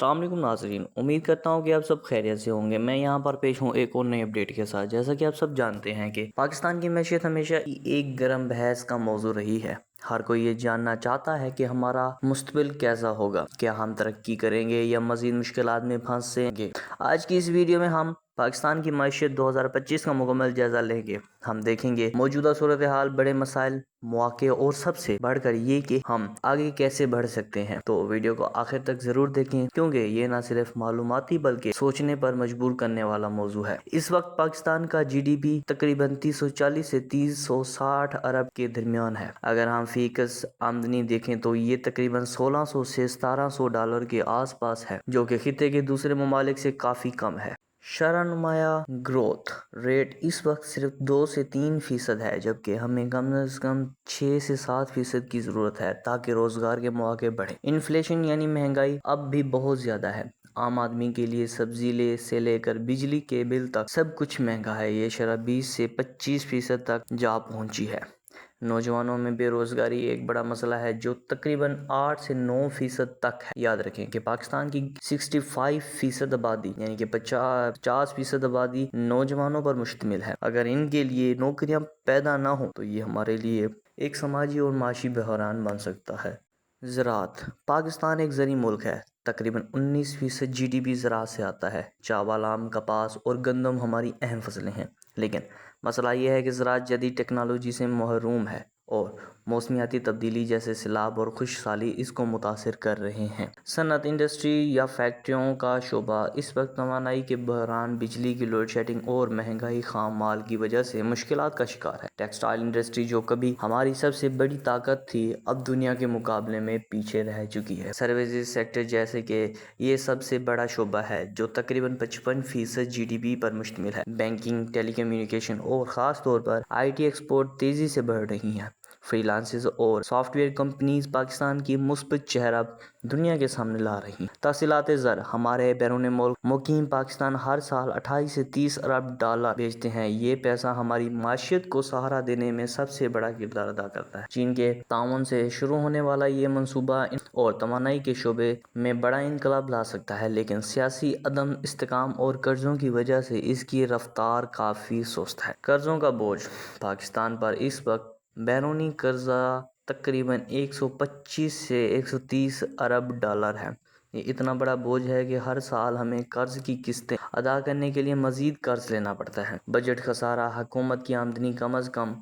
السلام علیکم ناظرین، امید کرتا ہوں کہ آپ سب خیریت سے ہوں گے۔ میں یہاں پر پیش ہوں ایک اور نئے اپڈیٹ کے ساتھ۔ جیسا کہ آپ سب جانتے ہیں کہ پاکستان کی معیشت ہمیشہ ایک گرم بحث کا موضوع رہی ہے۔ ہر کوئی یہ جاننا چاہتا ہے کہ ہمارا مستقبل کیسا ہوگا، کیا ہم ترقی کریں گے یا مزید مشکلات میں پھنسیں گے۔ آج کی اس ویڈیو میں ہم پاکستان کی معیشت 2025 کا مکمل جائزہ لیں گے۔ ہم دیکھیں گے موجودہ صورتحال، بڑے مسائل، مواقع اور سب سے بڑھ کر یہ کہ ہم آگے کیسے بڑھ سکتے ہیں۔ تو ویڈیو کو آخر تک ضرور دیکھیں کیونکہ یہ نہ صرف معلوماتی بلکہ سوچنے پر مجبور کرنے والا موضوع ہے۔ اس وقت پاکستان کا جی ڈی پی تقریباً 340 سے 360 ارب کے درمیان ہے۔ اگر ہم فی کس آمدنی دیکھیں تو یہ تقریباً 1600 سے 1700 ڈالر کے آس پاس ہے، جو کہ خطے کے دوسرے ممالک سے کافی کم ہے۔ شرح نمایاں گروتھ ریٹ اس وقت صرف 2 سے 3% ہے، جبکہ ہمیں کم از کم 6 سے 7% کی ضرورت ہے تاکہ روزگار کے مواقع بڑھیں۔ انفلیشن یعنی مہنگائی اب بھی بہت زیادہ ہے۔ عام آدمی کے لیے سبزی سے لے کر بجلی کے بل تک سب کچھ مہنگا ہے۔ یہ شرح 20 سے 25% تک جا پہنچی ہے۔ نوجوانوں میں بے روزگاری ایک بڑا مسئلہ ہے جو تقریباً 8 سے 9% تک ہے۔ یاد رکھیں کہ پاکستان کی 65% آبادی یعنی کہ 50% آبادی نوجوانوں پر مشتمل ہے۔ اگر ان کے لیے نوکریاں پیدا نہ ہوں تو یہ ہمارے لیے ایک سماجی اور معاشی بحران بن سکتا ہے۔ زراعت۔ پاکستان ایک زرعی ملک ہے۔ تقریباً 19% جی ڈی پی زراعت سے آتا ہے۔ چاول، آم، کپاس اور گندم ہماری اہم فصلیں ہیں، لیکن مسئلہ یہ ہے کہ زراعت جدید ٹیکنالوجی سے محروم ہے اور موسمیاتی تبدیلی جیسے سیلاب اور خشک سالی اس کو متاثر کر رہے ہیں۔ صنعت، انڈسٹری یا فیکٹریوں کا شعبہ اس وقت توانائی کے بحران، بجلی کی لوڈ شیڈنگ اور مہنگائی خام مال کی وجہ سے مشکلات کا شکار ہے۔ ٹیکسٹائل انڈسٹری جو کبھی ہماری سب سے بڑی طاقت تھی، اب دنیا کے مقابلے میں پیچھے رہ چکی ہے۔ سروسز سیکٹر جیسے کہ یہ سب سے بڑا شعبہ ہے جو تقریباً 55% جی ڈی پی پر مشتمل ہے۔ بینکنگ، ٹیلی کمیونیکیشن اور خاص طور پر آئی ٹی ایکسپورٹ تیزی سے بڑھ رہی ہیں۔ فری لانسز اور سافٹ ویئر کمپنیز پاکستان کی مثبت چہرہ دنیا کے سامنے لا رہی ہیں۔ تحصیلات زر۔ ہمارے بیرون ملک مقیم پاکستان ہر سال 28 سے 30 ارب ڈالر بیچتے ہیں۔ یہ پیسہ ہماری معیشت کو سہارا دینے میں سب سے بڑا کردار ادا کرتا ہے۔ چین کے تعاون سے شروع ہونے والا یہ منصوبہ اور توانائی کے شعبے میں بڑا انقلاب لا سکتا ہے، لیکن سیاسی عدم استحکام اور قرضوں کی وجہ سے اس کی رفتار کافی سست ہے۔ قرضوں کا بوجھ۔ پاکستان پر اس وقت بیرونی قرضہ تقریباً 125 سے 130 ارب ڈالر ہے۔ یہ اتنا بڑا بوجھ ہے کہ ہر سال ہمیں قرض کی قسطیں ادا کرنے کے لیے مزید قرض لینا پڑتا ہے۔ بجٹ خسارہ۔ حکومت کی آمدنی کم از کم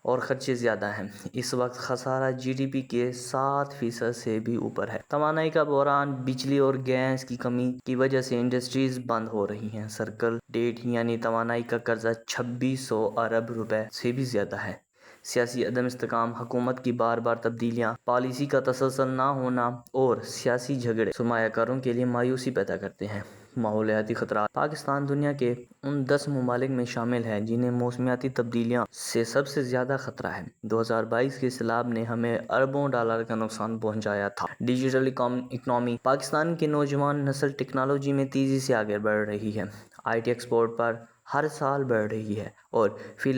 اور خرچے زیادہ ہیں۔ اس وقت خسارہ جی ڈی پی کے 7% سے بھی اوپر ہے۔ توانائی کا بحران۔ بجلی اور گیس کی کمی کی وجہ سے انڈسٹریز بند ہو رہی ہیں۔ سرکل ڈیٹ یعنی توانائی کا قرضہ 2600 ارب روپے سے بھی زیادہ ہے۔ سیاسی عدم استحکام۔ حکومت کی بار بار تبدیلیاں، پالیسی کا تسلسل نہ ہونا اور سیاسی جھگڑے سرمایہ کاروں کے لیے مایوسی پیدا کرتے ہیں۔ ماحولیاتی خطرات۔ پاکستان دنیا کے ان 10 ممالک میں شامل ہے جنہیں موسمیاتی تبدیلیوں سے سب سے زیادہ خطرہ ہے۔ 2022 کے سیلاب نے ہمیں اربوں ڈالر کا نقصان پہنچایا تھا۔ Digital economy. پاکستان کی نوجوان نسل ٹیکنالوجی میں تیزی سے آگے بڑھ رہی ہے۔ آئی ٹی ایکسپورٹ پر ہر سال بڑھ رہی ہے اور فری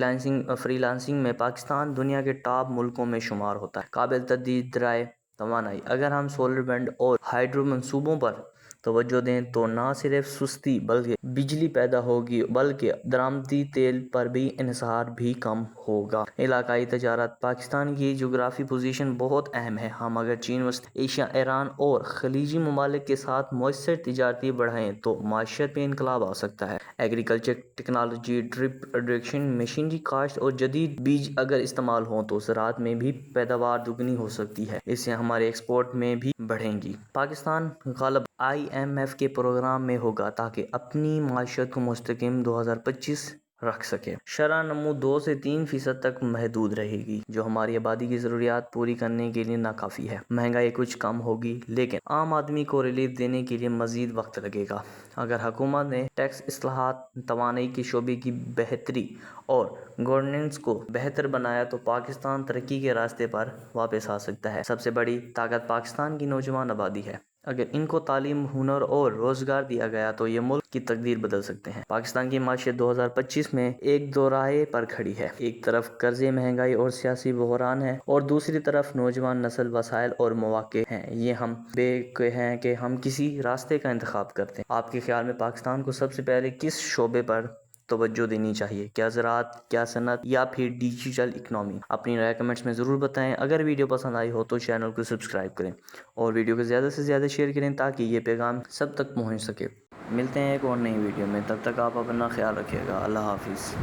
لانسنگ میں پاکستان دنیا کے ٹاپ ملکوں میں شمار ہوتا ہے۔ قابل تجدید ذرائع توانائی۔ اگر ہم سولر ونڈ اور ہائیڈرو منصوبوں پر توجہ دیں تو نہ صرف سستی بلکہ بجلی پیدا ہوگی بلکہ درآمدی تیل پر بھی انحصار بھی کم ہوگا۔ علاقائی تجارت۔ پاکستان کی جغرافی پوزیشن بہت اہم ہے۔ ہم اگر چین، وسطی ایشیا، ایران اور خلیجی ممالک کے ساتھ مؤثر تجارت بڑھائیں تو معیشت میں انقلاب آ سکتا ہے۔ Agriculture technology, drip irrigation, machinery کاشت اور جدید بیج اگر استعمال ہوں تو زراعت میں بھی پیداوار دوگنی ہو سکتی ہے۔ اس سے ہمارے ایکسپورٹ میں بھی بڑھیں گی۔ پاکستان غالباً آئی ایم ایف کے پروگرام میں ہوگا تاکہ اپنی معیشت کو مستحکم 2025 رکھ سکے۔ شرح نمو 2 سے 3% تک محدود رہے گی، جو ہماری آبادی کی ضروریات پوری کرنے کے لیے ناکافی ہے۔ مہنگائی کچھ کم ہوگی لیکن عام آدمی کو ریلیف دینے کے لیے مزید وقت لگے گا۔ اگر حکومت نے ٹیکس اصلاحات، توانائی کے شعبے کی بہتری اور گورننس کو بہتر بنایا تو پاکستان ترقی کے راستے پر واپس آ سکتا ہے۔ سب سے بڑی طاقت پاکستان کی نوجوان آبادی ہے۔ اگر ان کو تعلیم، ہنر اور روزگار دیا گیا تو یہ ملک کی تقدیر بدل سکتے ہیں۔ پاکستان کی معیشت 2025 میں ایک دوراہے پر کھڑی ہے۔ ایک طرف قرضے، مہنگائی اور سیاسی بحران ہے، اور دوسری طرف نوجوان نسل، وسائل اور مواقع ہیں۔ یہ ہم بے ہیں کہ ہم کسی راستے کا انتخاب کرتے ہیں۔ آپ کے خیال میں پاکستان کو سب سے پہلے کس شعبے پر توجہ دینی چاہیے؟ کیا زراعت، کیا صنعت، یا پھر ڈیجیٹل اکنامی؟ اپنی رائے کمنٹس میں ضرور بتائیں۔ اگر ویڈیو پسند آئی ہو تو چینل کو سبسکرائب کریں اور ویڈیو کو زیادہ سے زیادہ شیئر کریں تاکہ یہ پیغام سب تک پہنچ سکے۔ ملتے ہیں ایک اور نئی ویڈیو میں، تب تک آپ اپنا خیال رکھیے گا۔ اللہ حافظ۔